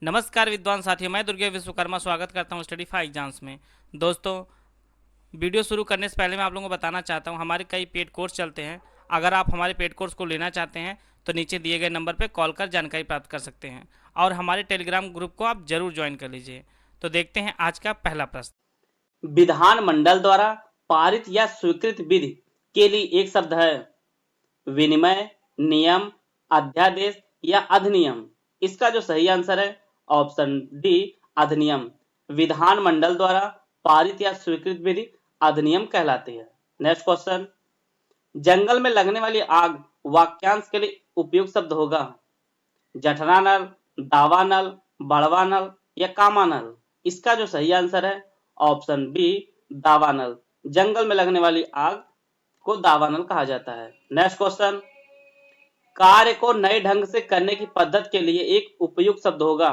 नमस्कार विद्वान साथियों, मैं दुर्गे विश्वकर्मा स्वागत करता हूं स्टडी फाइव एग्जाम्स में। दोस्तों, वीडियो शुरू करने से पहले मैं आप लोगों को बताना चाहता हूं हमारे कई पेड कोर्स चलते हैं। अगर आप हमारे पेड कोर्स को लेना चाहते हैं तो नीचे दिए गए नंबर पर कॉल कर जानकारी प्राप्त कर सकते हैं और हमारे टेलीग्राम ग्रुप को आप जरूर ज्वाइन कर लीजिए। तो देखते हैं आज का पहला प्रश्न। विधानमंडल द्वारा पारित या स्वीकृत विधि के लिए एक शब्द है। विनिमय, नियम, अध्यादेश या अधिनियम। इसका जो सही आंसर है ऑप्शन डी, अधिनियम। विधानमंडल द्वारा पारित या स्वीकृत विधि अधिनियम कहलाती है। नेक्स्ट क्वेश्चन, जंगल में लगने वाली आग वाक्यांश के लिए उपयुक्त शब्द होगा। जठरा नल, दावा नल, बड़वा नल या कामा नल। इसका जो सही आंसर है ऑप्शन बी, दावा नल। जंगल में लगने वाली आग को दावा नल कहा जाता है। नेक्स्ट क्वेश्चन, कार्य को नए ढंग से करने की पद्धति के लिए एक उपयुक्त शब्द होगा।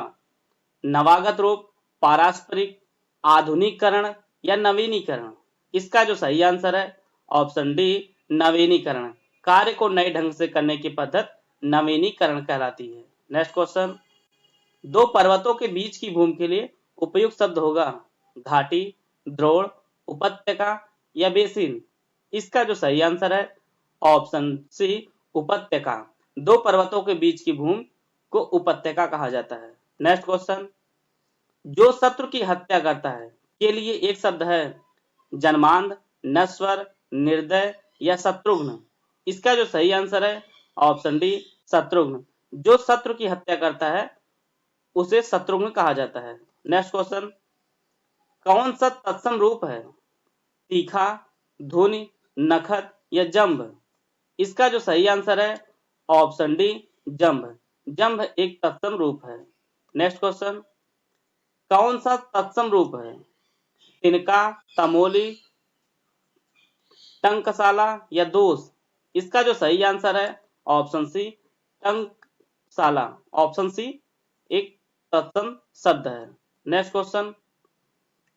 नवागत रूप, पारस्परिक, आधुनिकीकरण या नवीनीकरण। इसका जो सही आंसर है ऑप्शन डी, नवीनीकरण। कार्य को नए ढंग से करने की पद्धति नवीनीकरण कहलाती है। नेक्स्ट क्वेश्चन, दो पर्वतों के बीच की भूमि के लिए उपयुक्त शब्द होगा। घाटी, द्रोण, उपत्यका या बेसिन। इसका जो सही आंसर है ऑप्शन सी, उपत्यका। दो पर्वतों के बीच की भूमि को उपत्यका कहा जाता है। नेक्स्ट क्वेश्चन, जो शत्रु की हत्या करता है के लिए एक शब्द है। जन्मांध, नश्वर, निर्दय या शत्रुघ्न। इसका जो सही आंसर है ऑप्शन डी, शत्रुघ्न। जो शत्रु की हत्या करता है उसे शत्रुघ्न कहा जाता है। नेक्स्ट क्वेश्चन, कौन सा तत्सम रूप है। तीखा, धुनि, नखत या जंभ। इसका जो सही आंसर है ऑप्शन डी, जंभ। जंभ एक तत्सम रूप है। नेक्स्ट क्वेश्चन, कौन सा तत्सम रूप है। तिनका, तमोली, टंकशाला या दोष। इसका जो सही आंसर है ऑप्शन सी, टंकशाला। ऑप्शन सी एक तत्सम शब्द है। नेक्स्ट क्वेश्चन,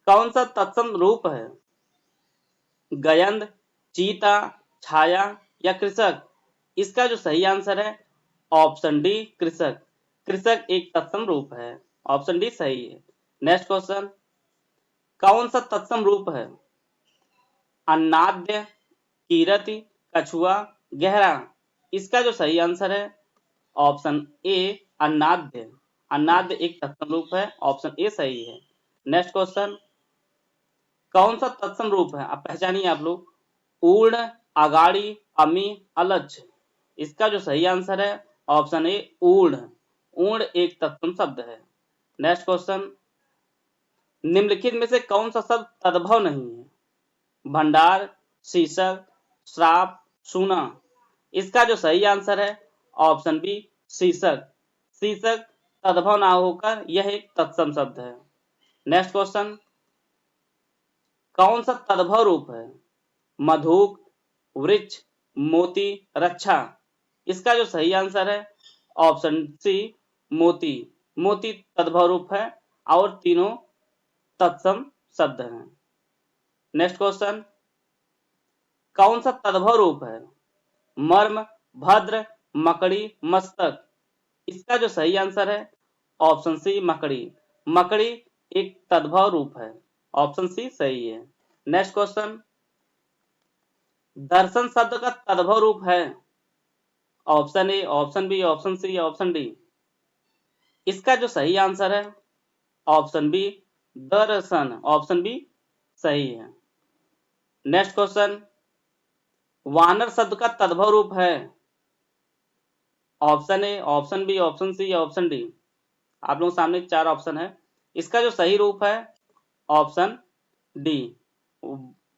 कौन सा तत्सम रूप है। गयंद, चीता, छाया या कृषक। इसका जो सही आंसर है ऑप्शन डी, कृषक। कृषक एक तत्सम रूप है। ऑप्शन डी सही है। नेक्स्ट क्वेश्चन, कौन सा तत्सम रूप है। अन्नाद्य, कीरति, कछुआ, गहरा। इसका जो सही आंसर है ऑप्शन ए, अन्नाद्य। अन्नाद्य एक तत्सम रूप है। ऑप्शन ए सही है। नेक्स्ट क्वेश्चन, कौन सा तत्सम रूप है। अब पहचानिए आप लोग। ऊर्ण, अगाड़ी, अमी, अलच्छ। इसका जो सही आंसर है ऑप्शन ए, ऊर्ण। ऊर्ण एक तत्सम शब्द है। नेक्स्ट क्वेश्चन, निम्नलिखित में से कौन सा शब्द तद्भव नहीं है। भंडार, शीर्षक, श्राप, सूना। इसका जो सही आंसर है ऑप्शन बी, शीर्षक। शीर्षक तद्भव ना होकर यह एक तत्सम शब्द है। नेक्स्ट क्वेश्चन, कौन सा तद्भव रूप है। मधुक, वृक्ष, मोती, रक्षा। इसका जो सही आंसर है ऑप्शन सी, मोती। मोती तद्भव रूप है और तीनों तत्सम शब्द हैं। नेक्स्ट क्वेश्चन, कौन सा तद्भव रूप है। मर्म, भद्र, मकड़ी, मस्तक। इसका जो सही आंसर है ऑप्शन सी, मकड़ी। मकड़ी एक तद्भव रूप है। ऑप्शन सी सही है। नेक्स्ट क्वेश्चन, दर्शन शब्द का तद्भव रूप है। Option A, option B, option C या ऑप्शन डी। इसका जो सही आंसर है ऑप्शन बी, दर्शन। ऑप्शन बी सही है। नेक्स्ट क्वेश्चन, वानर शब्द का तद्भव रूप है। Option A, option B, option C या ऑप्शन डी। आप लोगों के सामने चार ऑप्शन है। इसका जो सही रूप है ऑप्शन डी,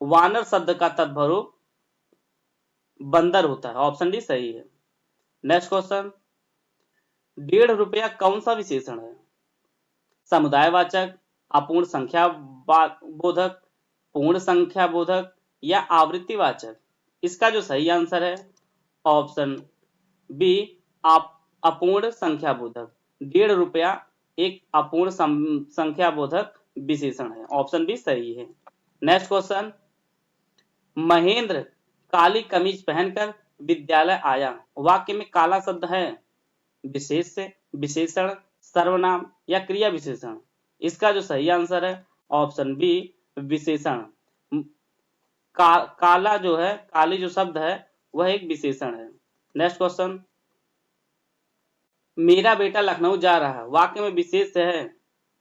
वानर शब्द का तद्भव रूप बंदर होता है। ऑप्शन डी सही है। नेक्स्ट क्वेश्चन, 1.5 रुपया कौन सा विशेषण है। समुदायवाचक, अपूर्ण संख्या बोधक, पूर्ण संख्या बोधक या आवृत्तिवाचक। इसका जो सही आंसर है ऑप्शन बी, अपूर्ण संख्या बोधक। 1.5 रुपया एक अपूर्ण संख्या बोधक विशेषण है। ऑप्शन बी सही है। नेक्स्ट क्वेश्चन, महेंद्र काली कमीज पहनकर विद्यालय आया। वाक्य में काला शब्द है विशेष से, विशेषण, सर्वनाम या क्रिया विशेषण? इसका जो सही आंसर है ऑप्शन बी विशेषण। काला जो है, काली जो शब्द है वह एक विशेषण है। नेक्स्ट क्वेश्चन, मेरा बेटा लखनऊ जा रहा है, वाक्य में विशेष है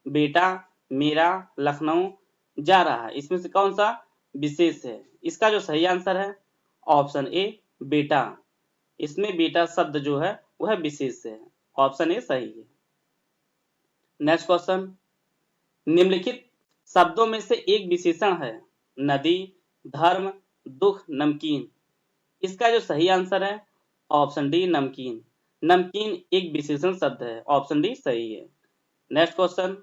बेटा, मेरा, लखनऊ, जा रहा है, इसमें से कौन सा विशेष है? इसका जो सही आंसर है ऑप्शन ए बेटा। इसमें बेटा शब्द जो है वह विशेष है। ऑप्शन ए सही है। नेक्स्ट क्वेश्चन, निम्नलिखित शब्दों में से एक विशेषण है नदी, धर्म, दुख, नमकीन। इसका जो सही आंसर है ऑप्शन डी नमकीन। नमकीन एक विशेषण शब्द है। ऑप्शन डी सही है। नेक्स्ट क्वेश्चन,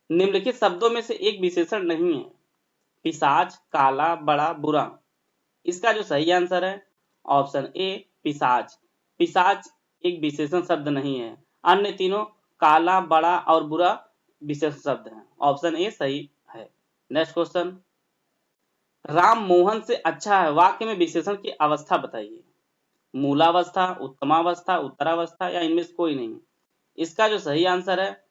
निम्नलिखित शब्दों में से एक विशेषण नहीं है पिशाच, काला, बड़ा, बुरा। इसका जो सही आंसर है ऑप्शन ए पिशाच। पिशाच एक विशेषण शब्द नहीं है। अन्य तीनों काला, बड़ा और बुरा विशेषण शब्द हैं। ऑप्शन ए सही है। नेक्स्ट क्वेश्चन, राम मोहन से अच्छा है, वाक्य में विशेषण की अवस्था बताइए। मूलावस्था, उत्तमावस्था, उत्तरावस्था या इनमें से कोई नहीं। इसका जो सही आंसर है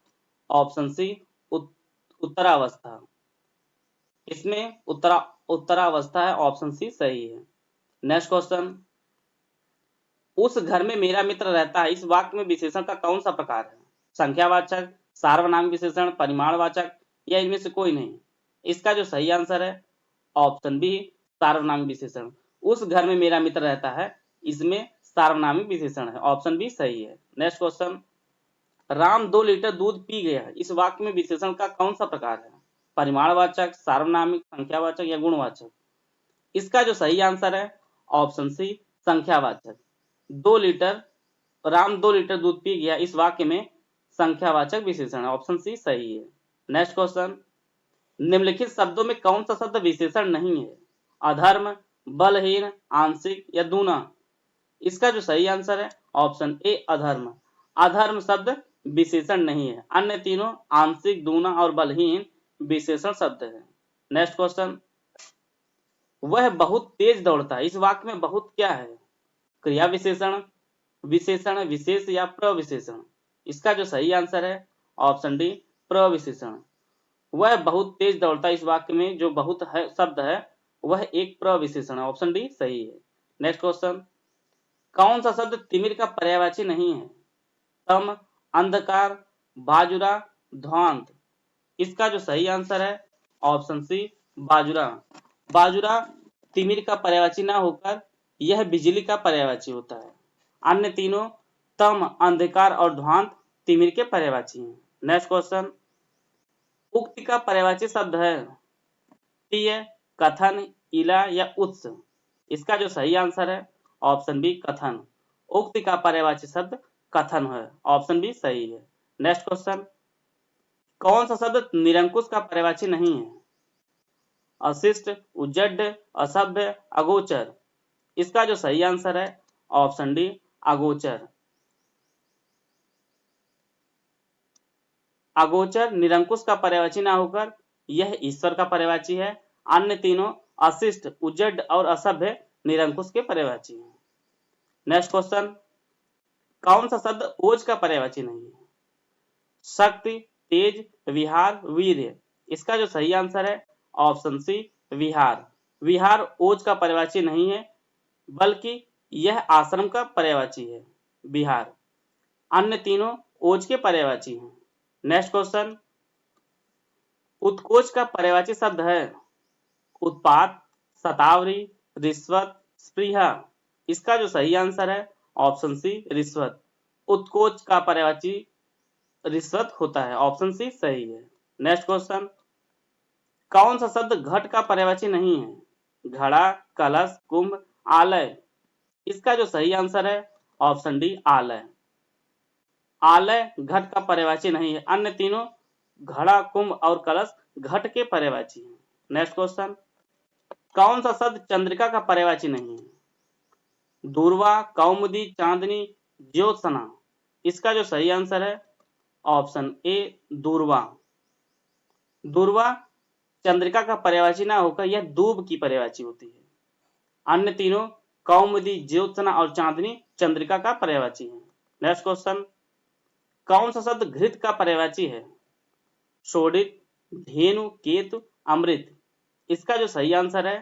ऑप्शन सी उत्तरावस्था। इसमें उत्तरावस्था है। ऑप्शन सी सही है। नेक्स्ट क्वेश्चन, उस घर में मेरा मित्र रहता है, इस वाक्य में विशेषण का कौन सा प्रकार है? संख्यावाचक, सार्वनामिक विशेषण, परिमाणवाचक या इनमें से कोई नहीं। इसका जो सही आंसर है ऑप्शन बी सार्वनामिक विशेषण। उस घर में मेरा मित्र रहता है, इसमें सार्वनामिक विशेषण है। ऑप्शन बी सही है। नेक्स्ट क्वेश्चन, राम 2 लीटर दूध पी गया, इस वाक्य में विशेषण का कौन सा प्रकार है? परिमाणवाचक, सार्वनामिक, संख्यावाचक या गुणवाचक। इसका जो सही आंसर है ऑप्शन सी संख्यावाचक। 2 लीटर, राम 2 लीटर दूध पी गया, इस वाक्य में संख्यावाचक विशेषण है। ऑप्शन सी सही है। नेक्स्ट क्वेश्चन, निम्नलिखित शब्दों में कौन सा शब्द विशेषण नहीं है? अधर्म, बलहीन, आंशिक या दूना। इसका जो सही आंसर है ऑप्शन ए अधर्म। अधर्म शब्द विशेषण नहीं है। अन्य तीनों आंशिक, दूना और बलहीन विशेषण शब्द है। नेक्स्ट क्वेश्चन, वह बहुत तेज दौड़ता है, इस वाक्य में बहुत क्या है? क्रिया विशेषण, विशेषण, विशेष या प्रविशेषण। इसका जो सही आंसर है ऑप्शन डी प्रविशेषण। वह बहुत तेज दौड़ता है, इस वाक्य में जो बहुत है शब्द है वह एक प्रविशेषण है। ऑप्शन डी सही है। नेक्स्ट क्वेश्चन, कौन सा शब्द तिमिर का पर्यायवाची नहीं है? तम, अंधकार, बाजुरा, ध्वांत। इसका जो सही आंसर है ऑप्शन सी बाजुरा। बाजुरा तिमिर का पर्यायवाची ना होकर यह बिजली का पर्यायवाची होता है। अन्य तीनों तम, अंधकार और ध्वांत तिमिर के पर्यायवाची हैं। नेक्स्ट क्वेश्चन, उक्ति का पर्यायवाची शब्द है प्रिय, कथन, इला या उत्स। इसका जो सही आंसर है ऑप्शन बी कथन। उक्ति का पर्यायवाची शब्द कथन है। ऑप्शन बी सही है। नेक्स्ट क्वेश्चन, कौन सा शब्द निरंकुश का पर्यायवाची नहीं है? अशिष्ट, उज्जड, असभ्य, अगोचर। इसका जो सही आंसर है ऑप्शन डी अगोचर। अगोचर निरंकुश का पर्यायवाची ना होकर यह ईश्वर का पर्यायवाची है। अन्य तीनों अशिष्ट, उज्जड और असभ्य निरंकुश के पर्यायवाची हैं। नेक्स्ट क्वेश्चन, कौन सा शब्द ओज का पर्यायवाची नहीं है? शक्ति, तेज, विहार, वीर्य। इसका जो सही आंसर है ऑप्शन सी विहार। विहार ओज का पर्यायवाची नहीं है, बल्कि यह आश्रम का पर्यायवाची है विहार। अन्य तीनों ओज के पर्यायवाची हैं। नेक्स्ट क्वेश्चन, उत्कोच का पर्यायवाची शब्द है उत्पात, शतावरी, रिश्वत, स्पृहा। इसका जो सही आंसर है ऑप्शन सी रिश्वत। उत्कोच का पर्यायवाची रिश्वत होता है। ऑप्शन सी सही है। नेक्स्ट क्वेश्चन, कौन सा शब्द घट का पर्यायवाची नहीं है? घड़ा, कलश, कुंभ, आलय। इसका जो सही आंसर है ऑप्शन डी आलय। आलय घट का पर्यायवाची नहीं है। अन्य तीनों घड़ा, कुंभ और कलश घट के पर्यायवाची हैं। नेक्स्ट क्वेश्चन, कौन सा शब्द चंद्रिका का पर्यायवाची नहीं है? दूर्वा, कौमुदी, चांदनी, ज्योत्सना। इसका जो सही आंसर है ऑप्शन ए दूर्वा। दूर्वा चंद्रिका का पर्यायवाची ना होकर यह दूब की पर्यायवाची होती है। अन्य तीनों कौमुदी, ज्योत्सना और चांदनी चंद्रिका का पर्यायवाची है। नेक्स्ट क्वेश्चन, कौन सा शब्द घृत का पर्यायवाची है? शोणित, धेनु, केतु, अमृत। इसका जो सही आंसर है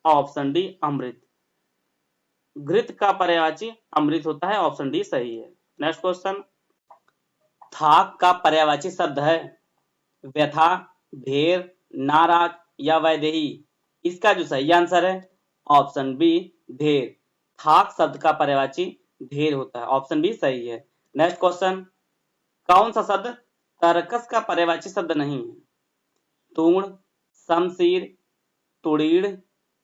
ऑप्शन डी अमृत। घृत का पर्यायवाची अमृत होता है, ऑप्शन डी सही है। नेक्स्ट क्वेश्चन, थाक का पर्यायवाची शब्द है व्यथा, ढेर, नाराज या वैदेही। इसका जो सही आंसर है ऑप्शन बी ढेर। थाक शब्द का पर्यायवाची ढेर होता है, ऑप्शन बी सही है। नेक्स्ट क्वेश्चन, कौन सा शब्द तरकस का पर्यायवाची शब्द नहीं है? तूण, शमशीर, तुड़ीड़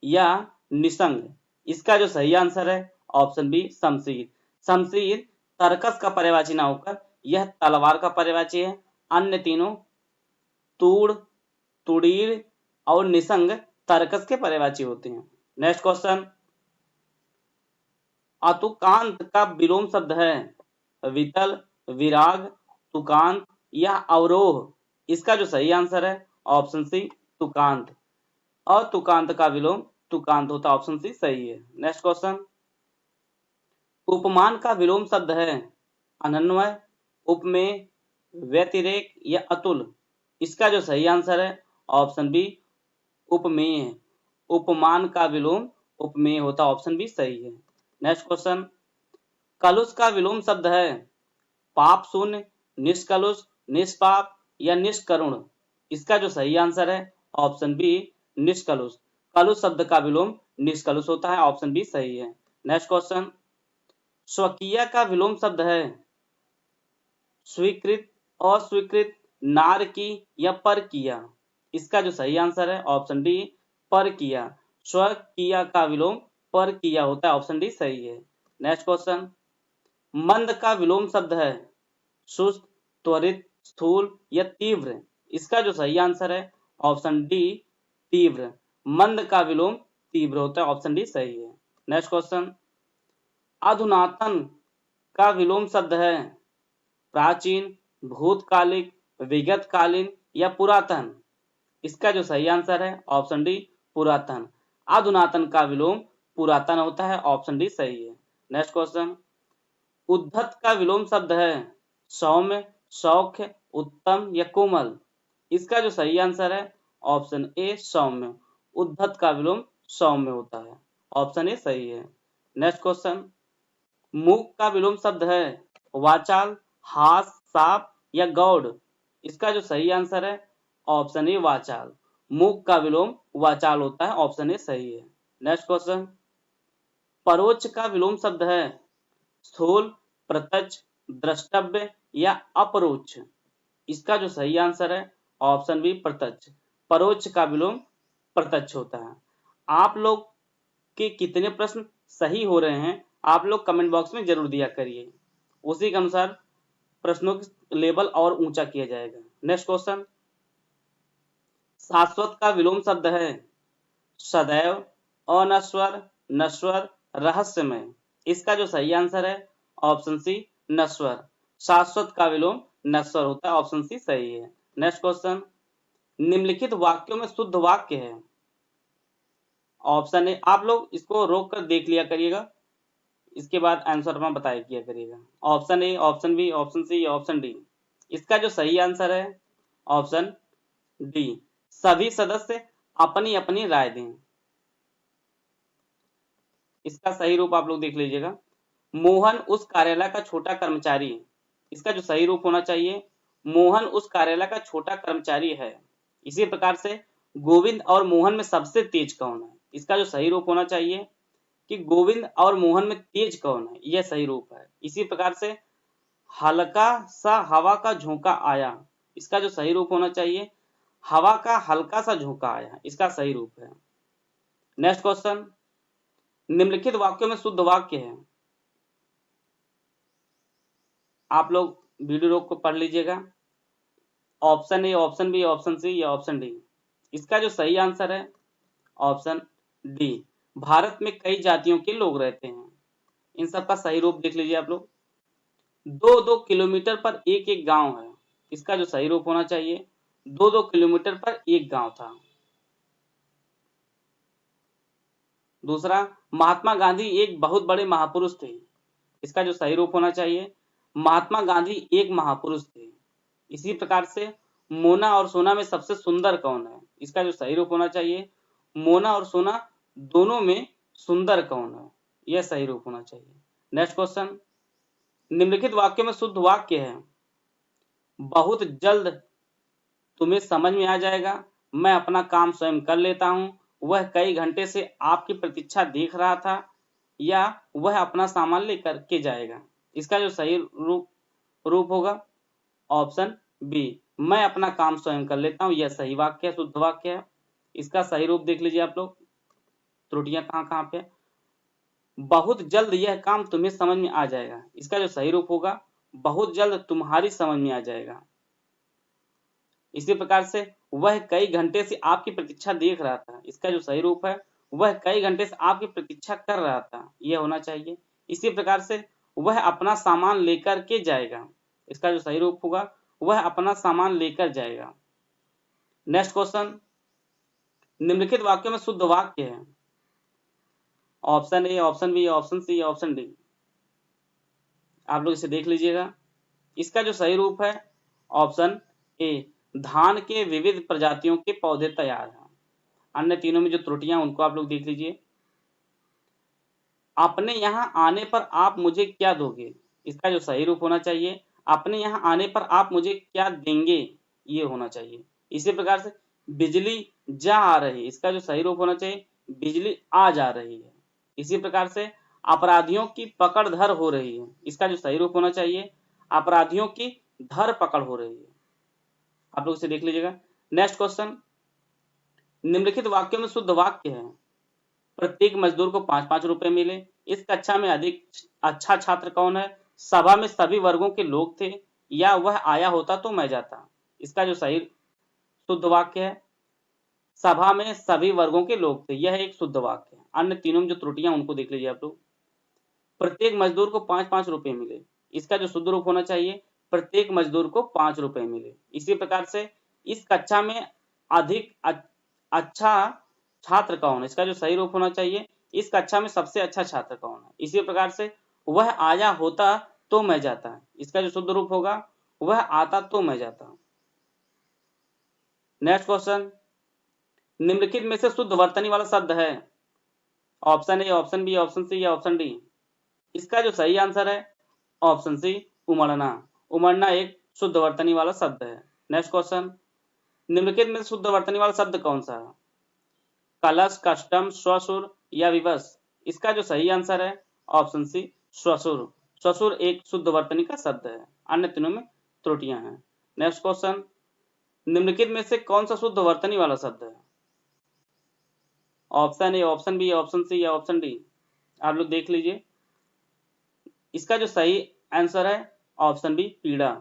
या निसंग। इसका जो सही आंसर है ऑप्शन बी शमशीर। शमशीर तरकस का पर्यायवाची ना होकर यह तलवार का पर्यायवाची है। अन्य तीनों तूड़, तुड़ीर और निसंग तरकस के पर्यायवाची होते हैं। नेक्स्ट क्वेश्चन, अतुकांत का विलोम शब्द है वितल, विराग, तुकांत या अवरोह। इसका जो सही आंसर है ऑप्शन सी तुकांत। अतुकांत का विलोम तुकांत होता, ऑप्शन सी सही है। नेक्स्ट क्वेश्चन, उपमान का विलोम शब्द है अनन्वय, उपमेय, व्यतिरेक या अतुल। इसका जो सही आंसर है ऑप्शन बी उपमेय है। उपमान का विलोम उपमेय होता, ऑप्शन बी सही है। नेक्स्ट क्वेश्चन, कलुष का विलोम शब्द है पाप शून्य, निष्कलुष, निष्पाप या निष्करुण। इसका जो सही आंसर है ऑप्शन बी निष्कलुष। कलुष शब्द का विलोम निष्कलुष होता है, ऑप्शन बी सही है। नेक्स्ट क्वेश्चन, स्वकीय का विलोम शब्द है स्वीकृत, अस्वीकृत, नारकी या परकीय। इसका जो सही आंसर है ऑप्शन डी परकीय। स्वकीय का विलोम परकीय होता है, ऑप्शन डी सही है। नेक्स्ट क्वेश्चन, मंद का विलोम शब्द है सुस्त, त्वरित, स्थूल या तीव्र। इसका जो सही आंसर है ऑप्शन डी तीव्र। मंद का विलोम तीव्र होता है, ऑप्शन डी सही है। नेक्स्ट क्वेश्चन, अधुनातन का विलोम शब्द है प्राचीन, भूतकालिक, विगतकालीन या पुरातन। इसका जो सही आंसर है ऑप्शन डी पुरातन। अधुनातन का विलोम पुरातन होता है, ऑप्शन डी सही है। नेक्स्ट क्वेश्चन, उद्धत का विलोम शब्द है सौम्य, सौख्य, उत्तम या कोमल। इसका जो सही आंसर है ऑप्शन ए सौम्य। उद्धत का विलोम सौम्य होता है, ऑप्शन ए सही है। नेक्स्ट क्वेश्चन, मूक का विलोम शब्द है वाचाल, हास, साप या गौड़। इसका जो सही आंसर है ऑप्शन ए वाचाल। मूक का विलोम वाचाल होता है, ऑप्शन ए सही है। नेक्स्ट क्वेश्चन, परोक्ष का विलोम शब्द है स्थूल, प्रत्यक्ष, द्रष्टव्य या अपरोक्ष। इसका जो सही आंसर है ऑप्शन बी प्रत्यक्ष। परोक्ष का विलोम प्रत्यक्ष होता है। आप लोग के कितने प्रश्न सही हो रहे हैं आप लोग कमेंट बॉक्स में जरूर दिया करिए, उसी के अनुसार प्रश्नों की लेवल और ऊंचा किया जाएगा। नेक्स्ट क्वेश्चन, शाश्वत का विलोम शब्द है सदैव, अनश्वर, नश्वर, रहस्यमय। इसका जो सही आंसर है ऑप्शन सी नश्वर। शाश्वत का विलोम नश्वर होता है, ऑप्शन सी सही है। नेक्स्ट क्वेश्चन, निम्नलिखित वाक्यों में शुद्ध वाक्य है। ऑप्शन ए, आप लोग इसको रोक कर देख लिया करिएगा, इसके बाद आंसर में बताया किया करिएगा। Option A, option B, option C या ऑप्शन डी। इसका जो सही आंसर है ऑप्शन डी, सभी सदस्य अपनी अपनी राय दें। इसका सही रूप आप लोग देख लीजिएगा, मोहन उस कार्यालय का छोटा कर्मचारी है। इसका जो सही रूप होना चाहिए मोहन उस कार्यालय का छोटा कर्मचारी है। इसी प्रकार से गोविंद और मोहन में सबसे तेज कौन है। इसका जो सही रूप होना चाहिए कि गोविंद और मोहन में तेज कौन है, यह सही रूप है। इसी प्रकार से हल्का सा हवा का झोंका आया। इसका जो सही रूप होना चाहिए हवा का हल्का सा झोंका आया, इसका सही रूप है। नेक्स्ट क्वेश्चन, निम्नलिखित वाक्यों में शुद्ध वाक्य है। आप लोग वीडियो रोक को पढ़ लीजिएगा। Option A, option B, option C या ऑप्शन डी। इसका जो सही आंसर है ऑप्शन डी, भारत में कई जातियों के लोग रहते हैं। इन सब का सही रूप देख लीजिए आप लोग। 2-2 किलोमीटर पर एक एक गांव है। इसका जो सही रूप होना चाहिए 2-2 किलोमीटर पर एक गांव था। दूसरा, महात्मा गांधी एक बहुत बड़े महापुरुष थे। इसका जो सही रूप होना चाहिए महात्मा गांधी एक महापुरुष थे। इसी प्रकार से मोना और सोना में सबसे सुंदर कौन है? इसका जो सही रूप होना चाहिए, मोना और सोना दोनों में सुंदर कौन है? यह सही रूप होना चाहिए। नेक्स्ट क्वेश्चन, निम्नलिखित वाक्य में शुद्ध वाक्य है। बहुत जल्द तुम्हें समझ में आ जाएगा, मैं अपना काम स्वयं कर लेता हूं, वह कई घंटे से आपकी प्रतीक्षा देख रहा था, या वह अपना सामान लेकर के जाएगा। इसका जो सही रूप होगा ऑप्शन बी, मैं अपना काम स्वयं कर लेता हूं। यह सही वाक्य है, शुद्ध वाक्य है। इसका सही रूप देख लीजिए आप लोग, त्रुटियां कहां पे। बहुत जल्द यह काम तुम्हें समझ में आ जाएगा। इसका जो सही रूप होगा बहुत जल्द तुम्हारी समझ में आ जाएगा। इसी प्रकार से वह कई घंटे से आपकी प्रतीक्षा देख रहा था। इसका जो सही रूप है वह कई घंटे से आपकी प्रतीक्षा कर रहा था, यह होना चाहिए। इसी प्रकार से वह अपना सामान लेकर के जाएगा। इसका जो सही रूप होगा वह अपना सामान लेकर जाएगा। नेक्स्ट क्वेश्चन, निम्नलिखित वाक्यों में शुद्ध वाक्य है। Option A, option B, option C, option D. आप लोग इसे देख लीजिएगा। इसका जो सही रूप है ऑप्शन ए, धान के विविध प्रजातियों के पौधे तैयार हैं। अन्य तीनों में जो त्रुटियां उनको आप लोग देख लीजिए। अपने यहां आने पर आप मुझे क्या दोगे? इसका जो सही रूप होना चाहिए अपने यहां आने पर आप मुझे क्या देंगे, ये होना चाहिए। इसी प्रकार से बिजली जा आ रही, इसका जो सही रूप होना चाहिए बिजली आ जा रही है। इसी प्रकार से अपराधियों की पकड़ धर हो रही है। इसका जो सही रूप होना चाहिए अपराधियों की धर पकड़ हो रही है। आप लोग इसे देख लीजिएगा। नेक्स्ट क्वेश्चन, निम्नलिखित वाक्यों में शुद्ध वाक्य है। प्रत्येक मजदूर को 5-5 रुपए मिले। इस कक्षा में अधिक अच्छा छात्र कौन है? सभा में सभी वर्गों के लोग थे, या वह आया होता तो मैं जाता। इसका जो सही शुद्ध वाक्य है सभा में सभी वर्गों के लोग थे, यह एक शुद्ध वाक्य है। अन्य तीनों में जो त्रुटियां उनको देख लीजिए आप लोग। प्रत्येक मजदूर को 5-5 रुपए मिले। इसका जो शुद्ध रूप होना चाहिए प्रत्येक मजदूर को 5 रुपए मिले। इसी प्रकार से इस कक्षा में अधिक अच्छा छात्र कौन है? इसका जो सही रूप होना चाहिए इस कक्षा में सबसे अच्छा छात्र कौन है? इसी प्रकार से वह आया होता तो मैं जाता। इसका जो शुद्ध रूप होगा वह आता तो मैं जाता। नेक्स्ट क्वेश्चन, निम्नलिखित में से शुद्ध वर्तनी वाला शब्द है। Option A, option B, option C या ऑप्शन डी। इसका जो सही आंसर है ऑप्शन सी, उमड़ना। उमड़ना एक शुद्ध वर्तनी वाला शब्द है। नेक्स्ट क्वेश्चन, निम्नलिखित में शुद्ध वर्तनी वाला शब्द कौन सा है? कलश, कस्टम, स्वसुर या विवश। इसका जो सही आंसर है ऑप्शन सी, स्वसुर। स्वसुर एक शुद्ध वर्तनी का शब्द है। अन्य तीनों में त्रुटियां हैं। नेक्स्ट क्वेश्चन, निम्नलिखित में से कौन सा शुद्ध वर्तनी वाला शब्द है? Option A, option B, option C या ऑप्शन डी। आप लोग देख लीजिए। इसका जो सही आंसर है ऑप्शन बी, पीड़ा।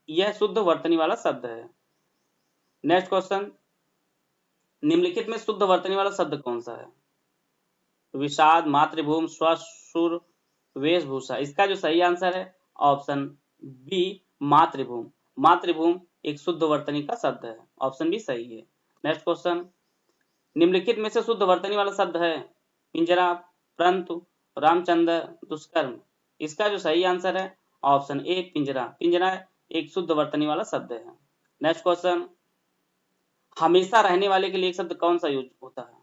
यह शुद्ध वर्तनी वाला शब्द है। नेक्स्ट क्वेश्चन, निम्नलिखित में शुद्ध वर्तनी वाला शब्द कौन सा है? विषाद, मातृभूमि, स्वसुर, वेशभूषा। इसका जो सही आंसर है ऑप्शन बी, मातृभूमि। मातृभूमि एक शुद्ध वर्तनी का शब्द है। ऑप्शन बी सही है। नेक्स्ट क्वेश्चन, निम्नलिखित में से शुद्ध वर्तनी वाला शब्द है। पिंजरा, परंतु, रामचंद्र, दुष्कर्म। इसका जो सही आंसर है ऑप्शन ए, पिंजरा। पिंजरा एक शुद्ध वर्तनी वाला शब्द है। नेक्स्ट क्वेश्चन, हमेशा रहने वाले के लिए एक शब्द कौन सा यूज होता है?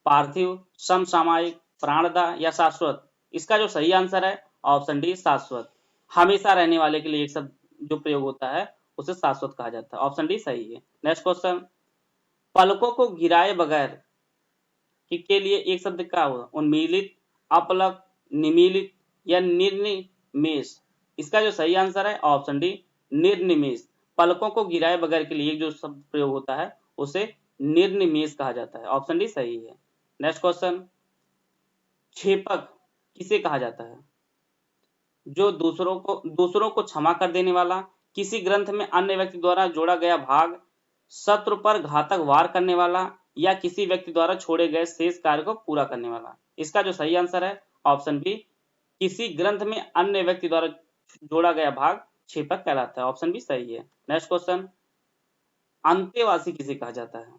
पार्थिव, समसामयिक, प्राणदा या शाश्वत। इसका जो सही आंसर है ऑप्शन डी, शाश्वत। हमेशा रहने वाले के लिए एक शब्द जो प्रयोग होता है उसे शाश्वत कहा जाता है। ऑप्शन डी सही है। नेक्स्ट क्वेश्चन, पलकों को गिराए बगैर के लिए एक शब्द क्या होगा? उन्मीलित, अपलक, निमीलित या निर्निमेष। इसका जो सही आंसर है ऑप्शन डी, निर्निमेष। पलकों को गिराए बगैर के लिए जो शब्द प्रयोग होता है उसे निर्निमेष कहा जाता है। ऑप्शन डी सही है। नेक्स्ट क्वेश्चन, क्षेपक किसे कहा जाता है? जो दूसरों को क्षमा कर देने वाला, किसी ग्रंथ में अन्य व्यक्ति द्वारा जोड़ा गया भाग, शत्रु पर घातक वार करने वाला या किसी व्यक्ति द्वारा छोड़े गए शेष कार्य को पूरा करने वाला। इसका जो सही आंसर है ऑप्शन बी, किसी ग्रंथ में अन्य व्यक्ति द्वारा जोड़ा गया भाग क्षेपक कहलाता है। ऑप्शन बी सही है। नेक्स्ट क्वेश्चन, अंतेवासी किसे कहा जाता है?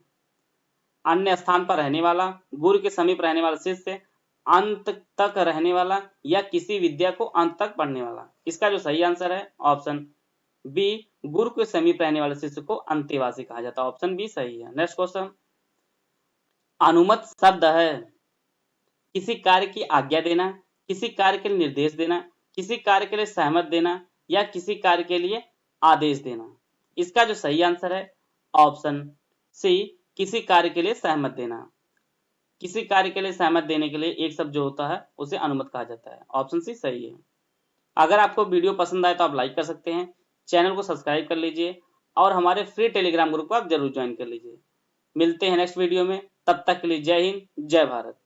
अन्य स्थान पर रहने वाला, गुरु के समीप रहने वाला शिष्य, अंत तक रहने वाला या किसी विद्या को अंत तक पढ़ने वाला। इसका जो सही आंसर है ऑप्शन बी, गुरु के समीप रहने वाले शिष्य को अंतेवासी कहा जाता है। ऑप्शन बी सही है। नेक्स्ट क्वेश्चन, अनुमत शब्द है किसी कार्य की आज्ञा देना, किसी कार्य के लिए निर्देश देना, किसी कार्य के लिए सहमत देना या किसी कार्य के लिए आदेश देना। इसका जो सही आंसर है ऑप्शन सी, किसी कार्य के लिए सहमत देना। किसी कार्य के लिए सहमत देने के लिए एक शब्द जो होता है उसे अनुमत कहा जाता है। ऑप्शन सी सही है। अगर आपको वीडियो पसंद आए तो आप लाइक कर सकते हैं, चैनल को सब्सक्राइब कर लीजिए और हमारे फ्री टेलीग्राम ग्रुप को आप जरूर ज्वाइन कर लीजिए। मिलते हैं नेक्स्ट वीडियो में, तब तक के लिए जय हिंद, जय भारत।